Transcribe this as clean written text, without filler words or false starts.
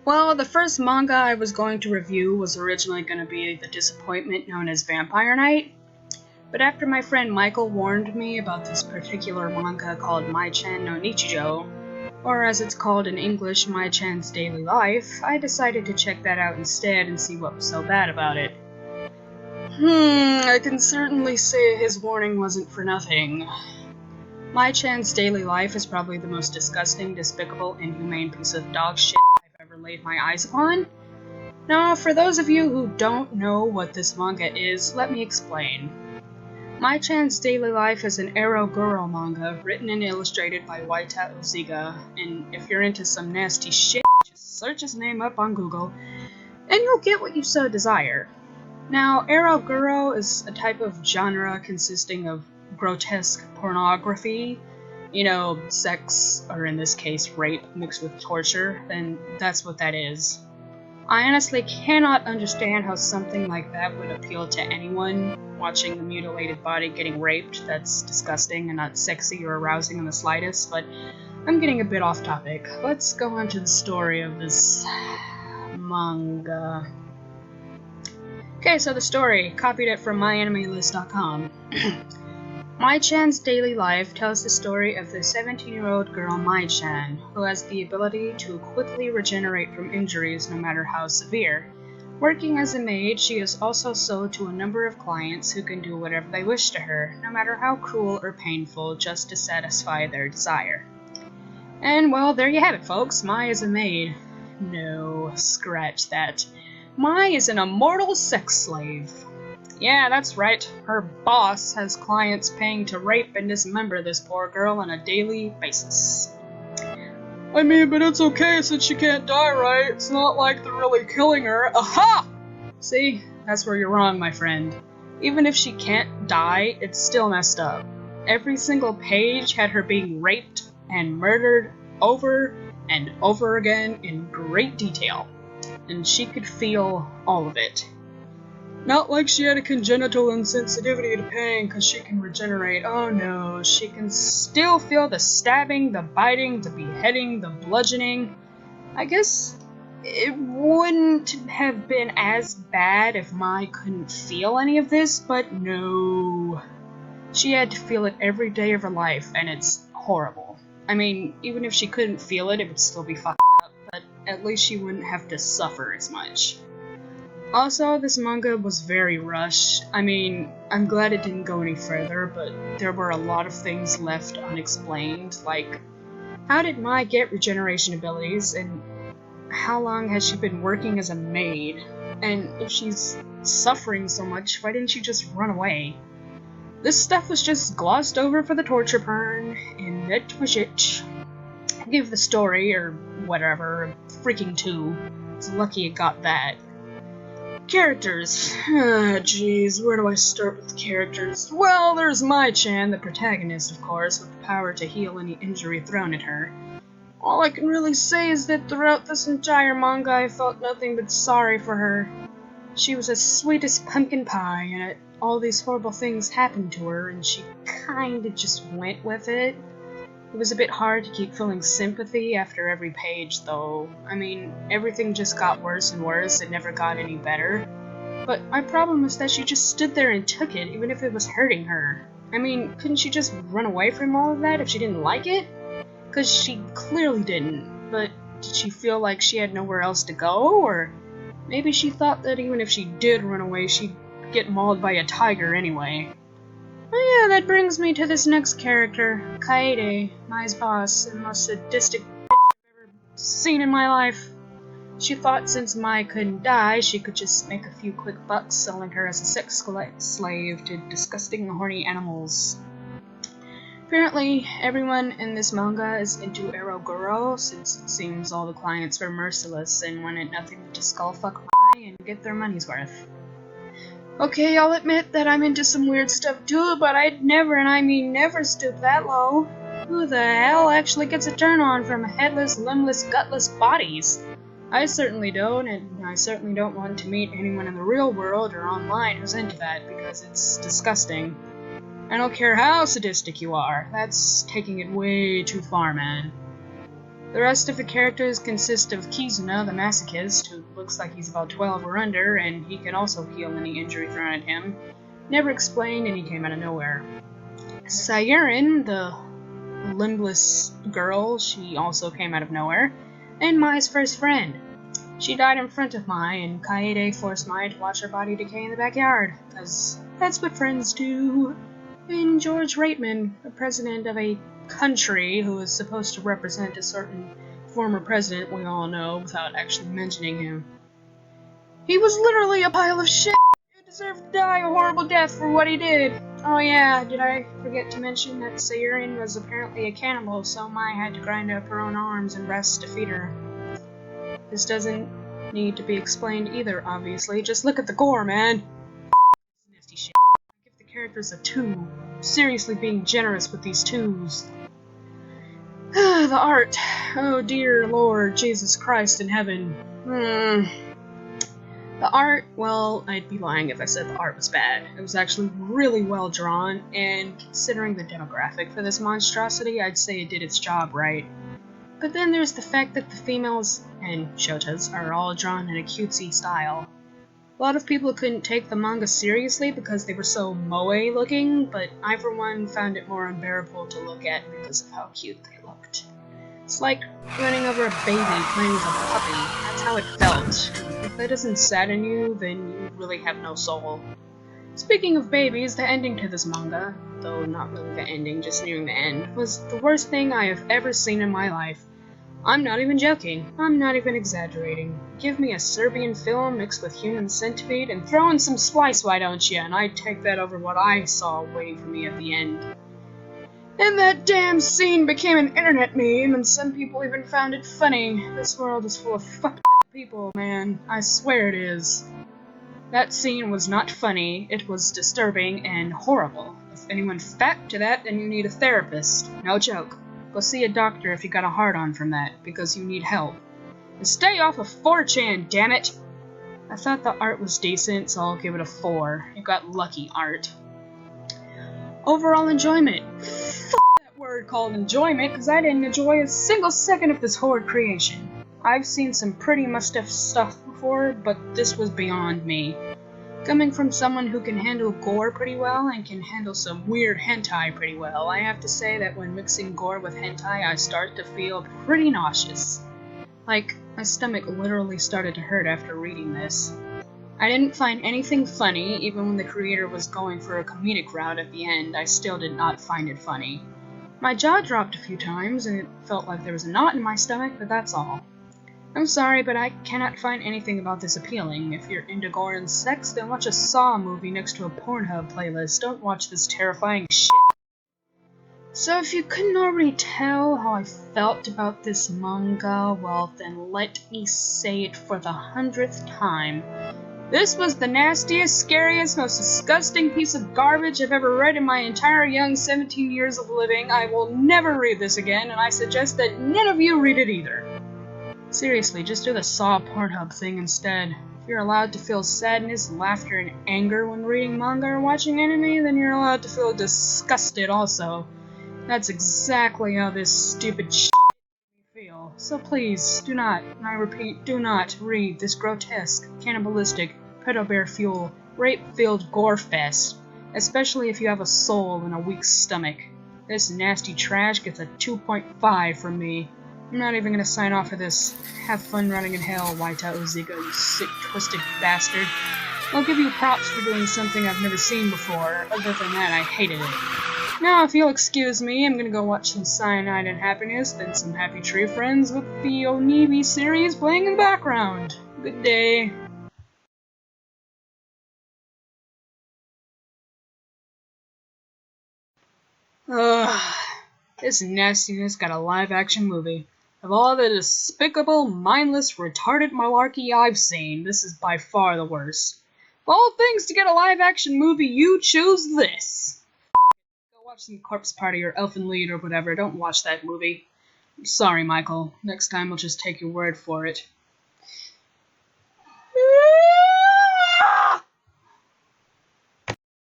Well, the first manga I was going to review was originally going to be the disappointment known as Vampire Knight, but after my friend Michael warned me about this particular manga called Mai-Chan no Nichijou, or as it's called in English, Mai-Chan's Daily Life, I decided to check that out instead and see what was so bad about it. I can certainly say his warning wasn't for nothing. Mai-Chan's Daily Life is probably the most disgusting, despicable, inhumane piece of dog shit I've ever laid my eyes upon. Now, for those of you who don't know what this manga is, let me explain. Mai-Chan's Daily Life is an guro manga written and illustrated by Waita Oziga, and if you're into some nasty shit, just search his name up on Google, and you'll get what you so desire. Now, guro is a type of genre consisting of grotesque pornography, sex, or in this case, rape mixed with torture, and that's what that is. I honestly cannot understand how something like that would appeal to anyone watching the mutilated body getting raped. That's disgusting and not sexy or arousing in the slightest, but I'm getting a bit off topic. Let's go on to the story of this manga. Okay, so the story, copied it from myanimelist.com. Mai-Chan's Daily Life tells the story of the 17-year-old girl Mai-Chan, who has the ability to quickly regenerate from injuries no matter how severe. Working as a maid, she is also sold to a number of clients who can do whatever they wish to her, no matter how cruel or painful, just to satisfy their desire. And well, there you have it, folks. Mai is a maid. No, scratch that. Mai is an immortal sex slave. Yeah, that's right. Her boss has clients paying to rape and dismember this poor girl on a daily basis. I mean, but it's okay since she can't die, right? It's not like they're really killing her. Aha! See, that's where you're wrong, my friend. Even if she can't die, it's still messed up. Every single page had her being raped and murdered over and over again in great detail. And she could feel all of it. Not like she had a congenital insensitivity to pain because she can regenerate. Oh no, she can still feel the stabbing, the biting, the beheading, the bludgeoning. I guess it wouldn't have been as bad if Mai couldn't feel any of this, but no. She had to feel it every day of her life, and it's horrible. I mean, even if she couldn't feel it, it would still be fucked up, but at least she wouldn't have to suffer as much. Also, this manga was very rushed. I mean, I'm glad it didn't go any further, but there were a lot of things left unexplained, like, how did Mai get regeneration abilities, and how long has she been working as a maid? And if she's suffering so much, why didn't she just run away? This stuff was just glossed over for the torture porn, and that was it. Give the story, or whatever, a freaking 2. It's lucky it got that. Characters. Jeez, where do I start with characters? Well, there's Mai-Chan, the protagonist, of course, with the power to heal any injury thrown at her. All I can really say is that throughout this entire manga, I felt nothing but sorry for her. She was as sweet as pumpkin pie, and yet all these horrible things happened to her, and she kinda just went with it. It was a bit hard to keep feeling sympathy after every page, though. I mean, everything just got worse and worse, it never got any better. But my problem was that she just stood there and took it, even if it was hurting her. I mean, couldn't she just run away from all of that if she didn't like it? 'Cause she clearly didn't, but did she feel like she had nowhere else to go? Or maybe she thought that even if she did run away, she'd get mauled by a tiger anyway. Oh yeah, that brings me to this next character, Kaede, Mai's boss, and the most sadistic bitch I've ever seen in my life. She thought since Mai couldn't die, she could just make a few quick bucks selling her as a sex slave to disgusting, horny animals. Apparently, everyone in this manga is into guro, since it seems all the clients were merciless and wanted nothing but to skullfuck Mai and get their money's worth. Okay, I'll admit that I'm into some weird stuff too, but I'd never, and I mean never, stoop that low. Who the hell actually gets a turn on from headless, limbless, gutless bodies? I certainly don't, and I certainly don't want to meet anyone in the real world or online who's into that, because it's disgusting. I don't care how sadistic you are, that's taking it way too far, man. The rest of the characters consist of Kizuna, the masochist, who looks like he's about 12 or under, and he can also heal any injury thrown at him. Never explained, and he came out of nowhere. Sayurin, the limbless girl, she also came out of nowhere. And Mai's first friend. She died in front of Mai, and Kaede forced Mai to watch her body decay in the backyard, because that's what friends do. And George Reitman, the president of a country who is supposed to represent a certain former president we all know without actually mentioning him. He was literally a pile of shit who deserved to die a horrible death for what he did. Oh yeah, did I forget to mention that Sayurin was apparently a cannibal, so Mai had to grind up her own arms and breasts to feed her. This doesn't need to be explained either, obviously. Just look at the gore, man. Nasty shit. Give the characters a 2. Seriously being generous with these 2s. The art. Oh dear Lord Jesus Christ in heaven. The art, well, I'd be lying if I said the art was bad. It was actually really well drawn, and considering the demographic for this monstrosity, I'd say it did its job right. But then there's the fact that the females, and shotas, are all drawn in a cutesy style. A lot of people couldn't take the manga seriously because they were so moe looking, but I for one found it more unbearable to look at because of how cute they looked. It's like running over a baby playing with a puppy. That's how it felt. If that doesn't sadden you, then you really have no soul. Speaking of babies, the ending to this manga, though not really the ending, just nearing the end, was the worst thing I have ever seen in my life. I'm not even joking. I'm not even exaggerating. Give me a Serbian film mixed with human centipede and throw in some splice, why don't you? And I'd take that over what I saw waiting for me at the end. And that damn scene became an internet meme, and some people even found it funny. This world is full of fucked up people, man. I swear it is. That scene was not funny, it was disturbing and horrible. If anyone's fat to that, then you need a therapist. No joke. Go see a doctor if you got a hard-on from that, because you need help. And stay off of 4chan, damn it! I thought the art was decent, so I'll give it a 4. You got lucky, art. Overall enjoyment. Fuck that word called enjoyment, because I didn't enjoy a single second of this horrid creation. I've seen some pretty messed up stuff before, but this was beyond me. Coming from someone who can handle gore pretty well and can handle some weird hentai pretty well, I have to say that when mixing gore with hentai, I start to feel pretty nauseous. Like, my stomach literally started to hurt after reading this. I didn't find anything funny, even when the creator was going for a comedic route at the end, I still did not find it funny. My jaw dropped a few times, and it felt like there was a knot in my stomach, but that's all. I'm sorry, but I cannot find anything about this appealing. If you're into gore and sex, then watch a Saw movie next to a Pornhub playlist. Don't watch this terrifying shit. So if you couldn't already tell how I felt about this manga, well then let me say it for the 100th time. This was the nastiest, scariest, most disgusting piece of garbage I've ever read in my entire young 17 years of living. I will never read this again, and I suggest that none of you read it either. Seriously, just do the Saw Pornhub thing instead. If you're allowed to feel sadness, laughter, and anger when reading manga or watching anime, then you're allowed to feel disgusted also. That's exactly how this stupid shit made me feel. So please, do not, and I repeat, do not read this grotesque, cannibalistic, pedo-bear-fuel, rape-filled gore fest, especially if you have a soul and a weak stomach. This nasty trash gets a 2.5 from me. I'm not even gonna sign off for this. Have fun running in hell, Waita Ozika, you sick, twisted bastard. I'll give you props for doing something I've never seen before. Other than that, I hated it. Now, if you'll excuse me, I'm gonna go watch some Cyanide and Happiness, then some Happy Tree Friends with the Onibi series playing in the background. Good day. Ugh. This nastiness got a live-action movie. Of all the despicable, mindless, retarded malarkey I've seen, this is by far the worst. Of all things to get a live-action movie, you choose this. Go watch some Corpse Party or Elfen Lied or whatever. Don't watch that movie. I'm sorry, Michael. Next time I'll just take your word for it.